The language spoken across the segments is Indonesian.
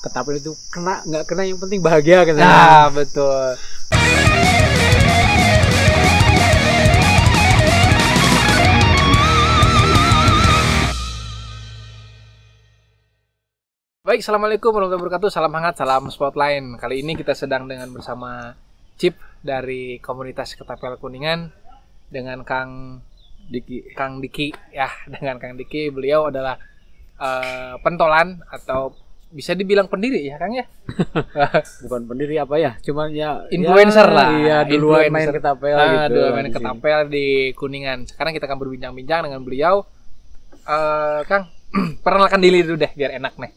ketapel itu kena nggak kena yang penting bahagia kan. Nah, betul. Baik, assalamualaikum warahmatullahi wabarakatuh. Salam hangat, salam spotline. Kali ini kita sedang bersama Cip dari komunitas Ketapel Kuningan dengan Kang Diki ya, dengan Kang Diki. Beliau adalah pentolan atau bisa dibilang pendiri ya, Kang ya. Bukan pendiri apa ya, cuman ya influencer lah. Iya, duluan main ketapel gitu. Duluan main ketapel di Kuningan. Sekarang kita akan berbincang-bincang dengan beliau. Kang, perkenalkan diri dulu deh biar enak nih.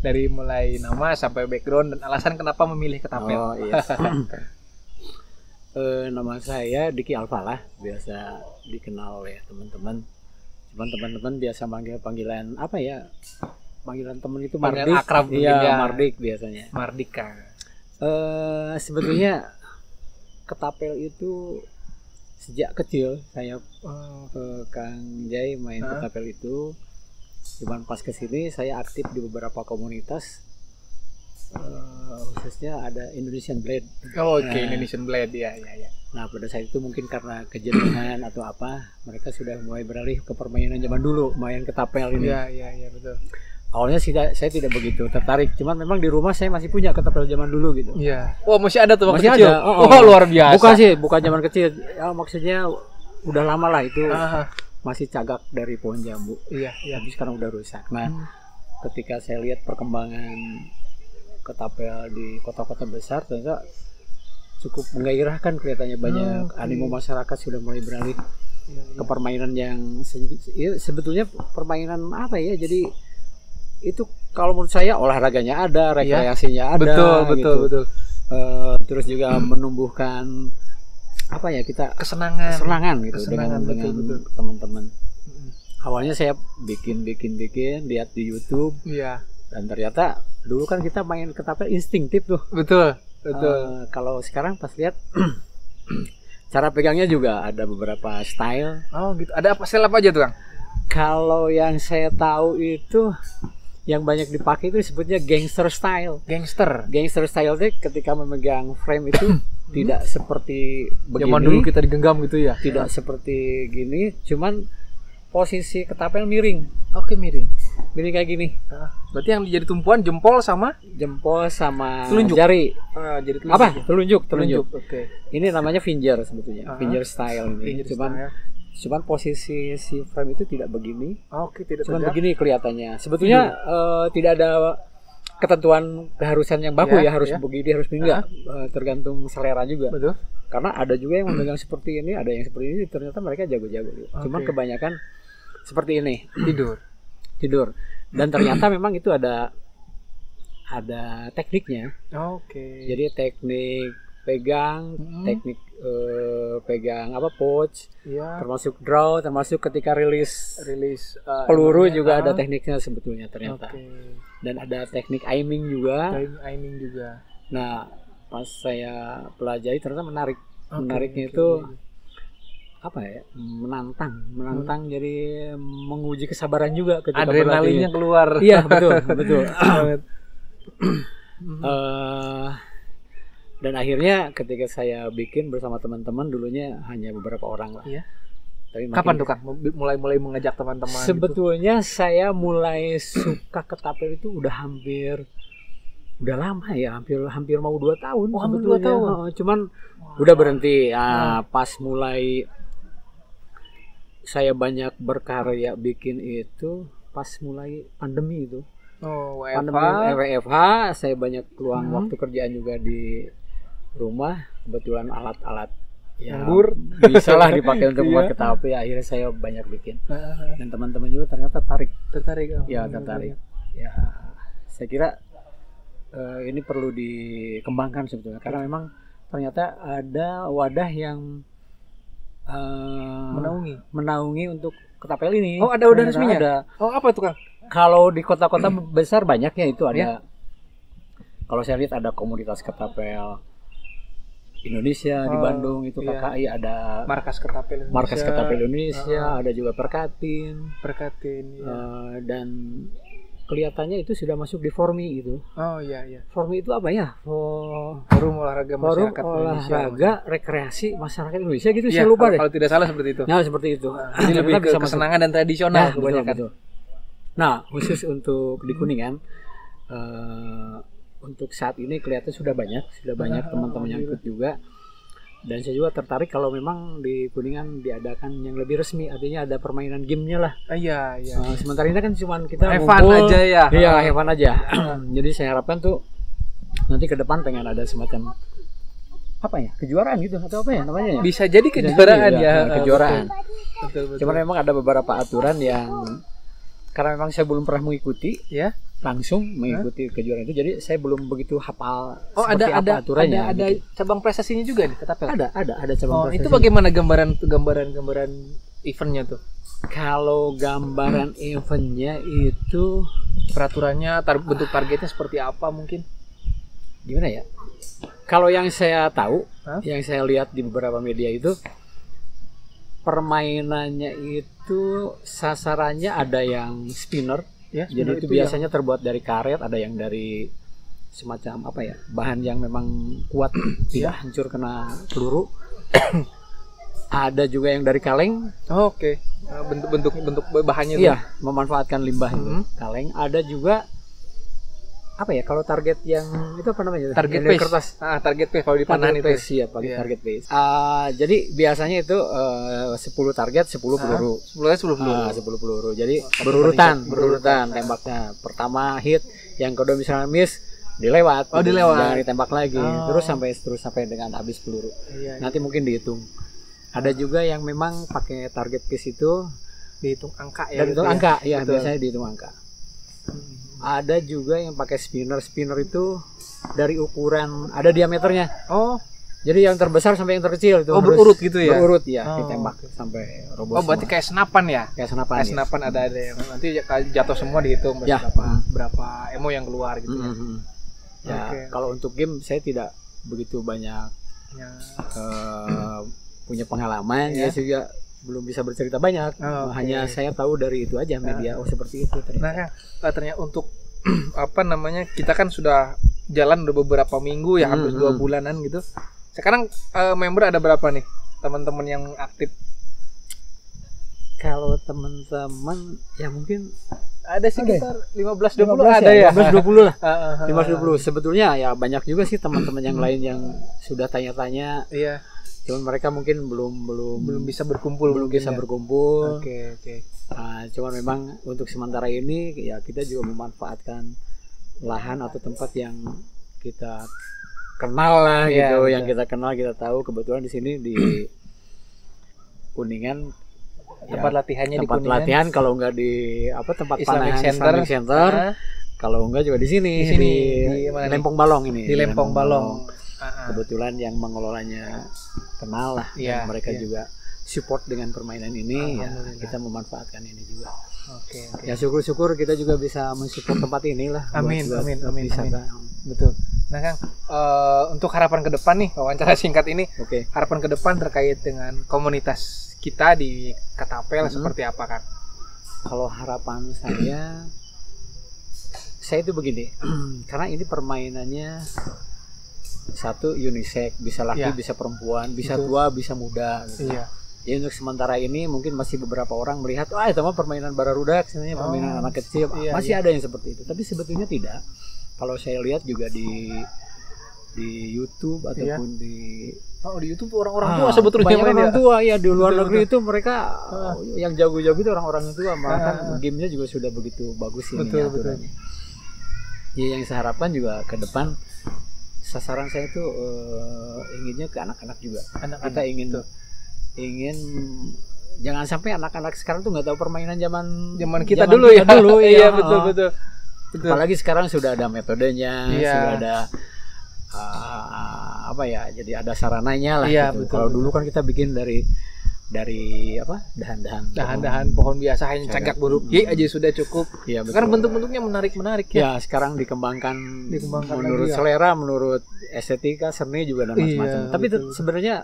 Dari mulai nama sampai background dan alasan kenapa memilih ketapel. Oh iya. Nama saya Diki Alfalah, biasa dikenal ya teman-teman. Cuman teman-teman biasa manggil panggilan apa ya? Panggilan teman itu Mardik. Akrab iya, ya. Mardik biasanya. Mardika. Sebetulnya ketapel itu sejak kecil saya Kang Jai main ketapel itu. Cuman pas kesini saya aktif di beberapa komunitas, khususnya ada Indonesian Blade. Oke, Indonesian Blade ya. Nah pada saat itu mungkin karena kejenuhan atau apa, mereka sudah mulai beralih ke permainan zaman dulu, main ketapel ini. Iya betul. Awalnya saya tidak begitu tertarik, cuman memang di rumah saya masih punya ketapel zaman dulu gitu. Iya. Oh masih ada tuh masih kecil. Ada. Oh luar biasa. Bukan zaman kecil. Ya, maksudnya udah lama lah itu. Masih cagak dari pohon jambu. Iya. Tapi sekarang udah rusak. Nah, ketika saya lihat perkembangan ketapel di kota-kota besar, ternyata cukup menggairahkan, kelihatannya banyak animo masyarakat sudah mulai beralih ke permainan yang sebetulnya permainan apa ya? Jadi itu kalau menurut saya olahraganya ada, rekreasinya ada. Betul. Terus juga menumbuhkan apa ya, kita kesenangan gitu dengan teman-teman. Awalnya saya bikin lihat di YouTube. Iya. Dan ternyata dulu kan kita main ketapel instinktif tuh. Betul. Kalau sekarang pas lihat cara pegangnya juga ada beberapa style. Oh gitu. Ada style apa aja tuh, Kang? Kalau yang saya tahu itu yang banyak dipakai itu disebutnya gangster style. Gangster style itu ketika memegang frame itu tidak seperti begini. Zaman dulu kita digenggam gitu ya. Tidak seperti gini, cuman posisi ketapel miring. Oke, miring kayak gini. Berarti yang jadi tumpuan jempol sama telunjuk. Jari. Jadi telunjuk. Oke. Ini namanya finger sebetulnya. Finger style ini. Cuman posisi si frame itu tidak begini. Oke, tidak. Cuman begini kelihatannya. Sebetulnya tidak ada ketentuan keharusan yang baku harus begini, harus begini, tergantung selera juga. Betul. Karena ada juga yang memegang seperti ini, ada yang seperti ini, ternyata mereka jago-jago. Cuman kebanyakan seperti ini, tidur. Dan ternyata memang itu ada tekniknya. Oke. Jadi teknik pegang, teknik pegang pouch, termasuk draw, termasuk ketika rilis peluru juga ada tekniknya sebetulnya ternyata. Dan ada teknik aiming juga. Nah, pas saya pelajari ternyata menariknya itu apa ya? Menantang. Jadi menguji kesabaran juga ketika adrenalinnya keluar. Iya, betul. Dan akhirnya ketika saya bikin bersama teman-teman, dulunya hanya beberapa orang lah. Iya. Tapi kapan tuh, Kang? Mulai mengajak teman-teman? Sebetulnya gitu? Saya mulai suka ketapel itu udah lama ya, hampir mau 2 tahun. Hampir 2 tahun. Cuman udah berhenti. Pas mulai saya banyak berkarya bikin itu pas mulai pandemi itu. WFH, saya banyak luang waktu kerjaan juga di rumah, kebetulan alat-alat bisa lah dipakai untuk buat ketapel. Akhirnya saya banyak bikin, dan teman-teman juga ternyata tertarik. Ya, saya kira ini perlu dikembangkan sebetulnya, karena memang ternyata ada wadah yang menaungi untuk ketapel ini. Oh, ada wadah resminya? Ada. Oh, apa tuh, Kang? Kalau di kota-kota besar banyak ya itu ada. Kalau saya lihat ada komunitas ketapel Indonesia di Bandung itu KKI, ada Markas Ketapel Indonesia, ada juga Perkatin ya. Dan kelihatannya itu sudah masuk di Formi gitu. Oh iya iya. Formi itu apa ya? Forum olahraga masyarakat Indonesia. Olahraga rekreasi masyarakat Indonesia gitu, saya lupa deh. Kalau tidak salah seperti itu. Nah, seperti itu. Jadi lebih ke kesenangan dan tradisional kebanyakan. Betul. Nah, khusus untuk di Kuningan, untuk saat ini kelihatan sudah banyak teman-teman yang ikut juga. Dan saya juga tertarik kalau memang di Kuningan diadakan yang lebih resmi, artinya ada permainan gamenya lah. Iya. Sementara ini kan cuma kita ngumpul aja ya. Iya, have fun aja. Jadi saya harapkan tuh nanti ke depan pengen ada semacam apa ya, kejuaraan gitu atau apa ya namanya ya? Bisa jadi kejuaraan ya. Kejuaraan. Betul. Cuma memang ada beberapa aturan yang karena memang saya belum pernah mengikuti ya. Langsung mengikuti kejuaraan itu, jadi saya belum begitu hafal seperti apa aturannya. Ada gitu. Cabang prestasinya juga nih, Ketapel. Ada cabang prestasi. Itu bagaimana gambaran eventnya tuh? Kalau gambaran eventnya itu peraturannya, bentuk targetnya seperti apa mungkin? Gimana ya? Kalau yang saya tahu, yang saya lihat di beberapa media itu permainannya itu sasarannya ada yang spinner. Ya, jadi itu biasanya terbuat dari karet, ada yang dari semacam apa ya, bahan yang memang kuat tidak hancur kena peluru. Ada juga yang dari kaleng. Oh, oke. Bentuk bahannya itu. Iya, memanfaatkan limbah itu. Kaleng. Ada juga apa ya, kalau target yang itu apa namanya? Target base. Kertas. Target base kalau di panahan itu. Ya, pakai target base. Jadi biasanya itu 10 target 10 peluru. 10 peluru. 10 peluru. Jadi berurutan tembaknya. Pertama hit, yang kedua misalnya miss, dilewat. Jangan ditembak lagi. Terus sampai dengan habis peluru. Iya. Nanti mungkin dihitung. Ada juga yang memang pakai target base itu dihitung angka ya. Dihitung angka, ya biasanya dihitung angka. Ada juga yang pakai spinner itu dari ukuran, ada diameternya. Oh, jadi yang terbesar sampai yang terkecil itu. Oh, berurut gitu ya? Berurut ya, ditembak sampai roboh. Oh, berarti kayak senapan ya? Kayak senapan ada yang nanti jatuh semua dihitung berapa emo yang keluar gitu ya. Ya, kalau untuk game saya tidak begitu banyak punya pengalaman ya juga. Belum bisa bercerita banyak, hanya saya tahu dari itu aja media. Seperti itu ternyata. Nah, ternyata untuk apa namanya, kita kan sudah jalan udah beberapa minggu ya, hampir 2 bulanan gitu. Sekarang member ada berapa nih teman-teman yang aktif? Kalau teman-teman ya mungkin ada sekitar 15-20 ada ya. 15-20 lah. 15-20. Sebetulnya ya banyak juga sih teman-teman yang lain yang sudah tanya-tanya. Iya. Cuman mereka mungkin belum bisa berkumpul. Oke. Cuman memang untuk sementara ini ya kita juga memanfaatkan lahan atau tempat yang kita kenal lah gitu, yang kita kenal, kita tahu. Kebetulan di sini di Kuningan tempat latihannya, tempat latihan, kalau enggak di tempat panahan Islamic Center, kalau enggak juga di sini di Lempong Balong ini. Di Lempong Balong. Kebetulan yang mengelolanya kenal lah, mereka juga support dengan permainan ini, ya kita memanfaatkan ini juga. Oke. Ya syukur-syukur kita juga bisa mensupport tempat ini lah. Amin. Betul. Nah Kang, untuk harapan ke depan nih, wawancara singkat ini, harapan ke depan terkait dengan komunitas kita di Ketapel seperti apa Kang? Kalau harapan saya itu begini, karena ini permainannya satu unisex, bisa laki, bisa perempuan, bisa tua, bisa muda gitu. Jadi untuk sementara ini mungkin masih beberapa orang melihat, itu mah permainan bararudak, sebenarnya permainan anak kecil, masih ada yang seperti itu. Tapi sebetulnya tidak. Kalau saya lihat juga di YouTube ataupun di YouTube orang-orang tua sebetulnya banyak orang tua ya di luar negeri itu mereka yang jago-jago itu orang-orang tua, malah gamenya juga sudah begitu bagus ini aturannya. Ya, yang saya harapkan juga ke depan sasaran saya itu inginnya ke anak-anak juga. Kita ingin jangan sampai anak-anak sekarang tuh nggak tahu permainan zaman kita dulu ya. Iya betul. Apalagi sekarang sudah ada metodenya, sudah ada jadi ada sarananya lah. Gitu. Kalau dulu kan kita bikin dari dahan-dahan pohon biasa, hanya cagak buruk aja sudah cukup. Iya, betul. Karena bentuk-bentuknya menarik ya. Ya, sekarang dikembangkan menurut selera, menurut estetika, seni juga dan macam-macam. Tapi sebenarnya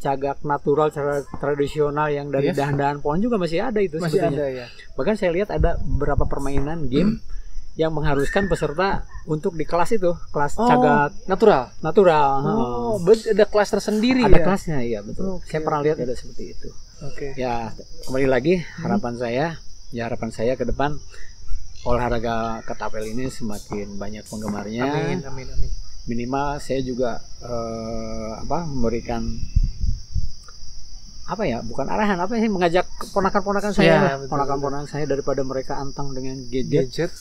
cagak natural, cara tradisional yang dari dahan-dahan pohon juga masih ada itu masih sebetulnya. ada ya. Bahkan saya lihat ada beberapa permainan game yang mengharuskan peserta untuk di kelas itu, kelas cagak natural. Oh, ada kelas tersendiri ada ya. kelasnya, iya betul. Saya pernah lihat ada seperti itu. Ya, kembali lagi harapan saya ke depan olahraga ketapel ini semakin banyak penggemarnya. Amin. Minimal saya juga memberikan bukan arahan, mengajak ponakan-ponakan saya, ponakan-ponakan saya daripada mereka antang dengan gadget,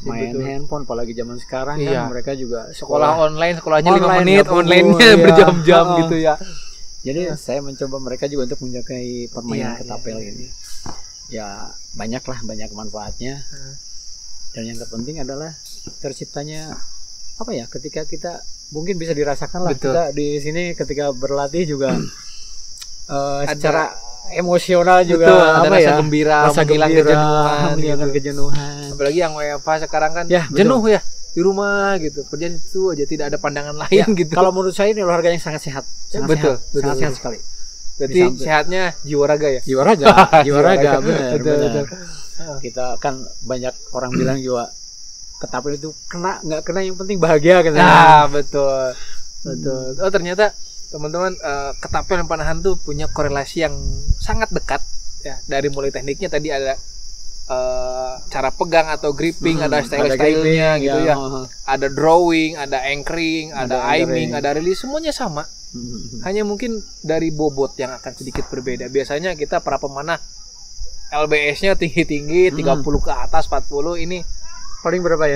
main handphone, apalagi zaman sekarang kan mereka juga sekolah sekolahnya 5 menit, online-nya berjam-jam gitu ya. Jadi saya mencoba mereka juga untuk menyukai permainan ketapel ini. Ya banyak manfaatnya. Dan yang terpenting adalah terciptanya ketika kita mungkin bisa dirasakan lah kita di sini ketika berlatih juga secara emosional juga ada rasa gembira, menghilangkan kejenuhan. Apalagi yang WFH sekarang kan jenuh ya di rumah gitu, kerjaan itu aja tidak ada pandangan lain gitu. Kalau menurut saya ini olahraga yang sangat sehat, sangat sehat sekali. Berarti sehatnya jiwa raga ya? Jiwa raga benar. Kita kan banyak orang bilang juga ketapel itu nggak kena yang penting bahagia kan. Betul. Oh ternyata teman-teman, ketapel dan panahan tuh punya korelasi yang sangat dekat ya. Dari mulai tekniknya tadi ada cara pegang atau gripping, ada style-stylenya gitu ya. Ada drawing, ada anchoring, ada aiming, ada release, semuanya sama. Hanya mungkin dari bobot yang akan sedikit berbeda. Biasanya kita para pemanah LBS-nya tinggi-tinggi, 30 ke atas, 40, ini paling berapa ya?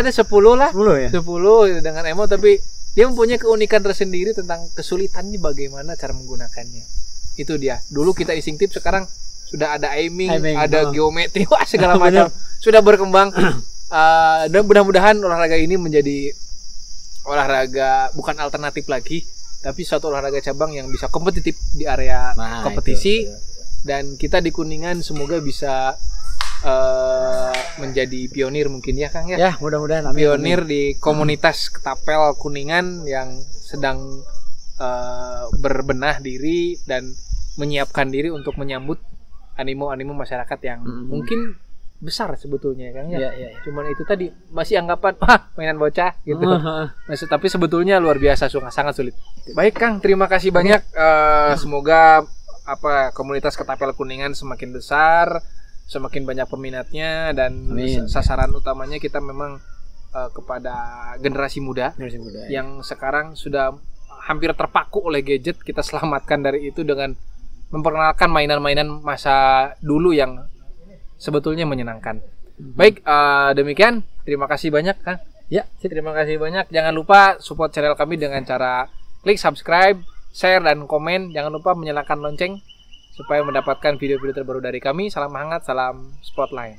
Ada 10 lah. 10 ya? 10 dengan emo, tapi dia mempunyai keunikan tersendiri tentang kesulitannya bagaimana cara menggunakannya. Itu dia. Dulu kita instinktif, sekarang sudah ada aiming, ada geometri, segala macam. Sudah berkembang. Dan mudah-mudahan olahraga ini menjadi olahraga bukan alternatif lagi, tapi suatu olahraga cabang yang bisa kompetitif di area kompetisi. Dan kita di Kuningan semoga bisa menjadi pionir mungkin ya Kang ya. Ya, mudah-mudahan pionir di komunitas ketapel Kuningan yang sedang berbenah diri dan menyiapkan diri untuk menyambut animo masyarakat yang mungkin besar sebetulnya Kang ya. Cuman itu tadi masih anggapan mainan bocah gitu. Tapi sebetulnya luar biasa, sangat sulit. Baik Kang, terima kasih banyak. Semoga komunitas ketapel Kuningan semakin besar, semakin banyak peminatnya, dan sasaran utamanya kita memang kepada generasi muda yang sekarang sudah hampir terpaku oleh gadget. Kita selamatkan dari itu dengan memperkenalkan mainan-mainan masa dulu yang sebetulnya menyenangkan. Baik, demikian. Terima kasih banyak Kang. Ya, terima kasih banyak. Jangan lupa support channel kami dengan cara klik subscribe, share, dan komen. Jangan lupa menyalakan lonceng supaya mendapatkan video-video terbaru dari kami. Salam hangat, salam Spotlight.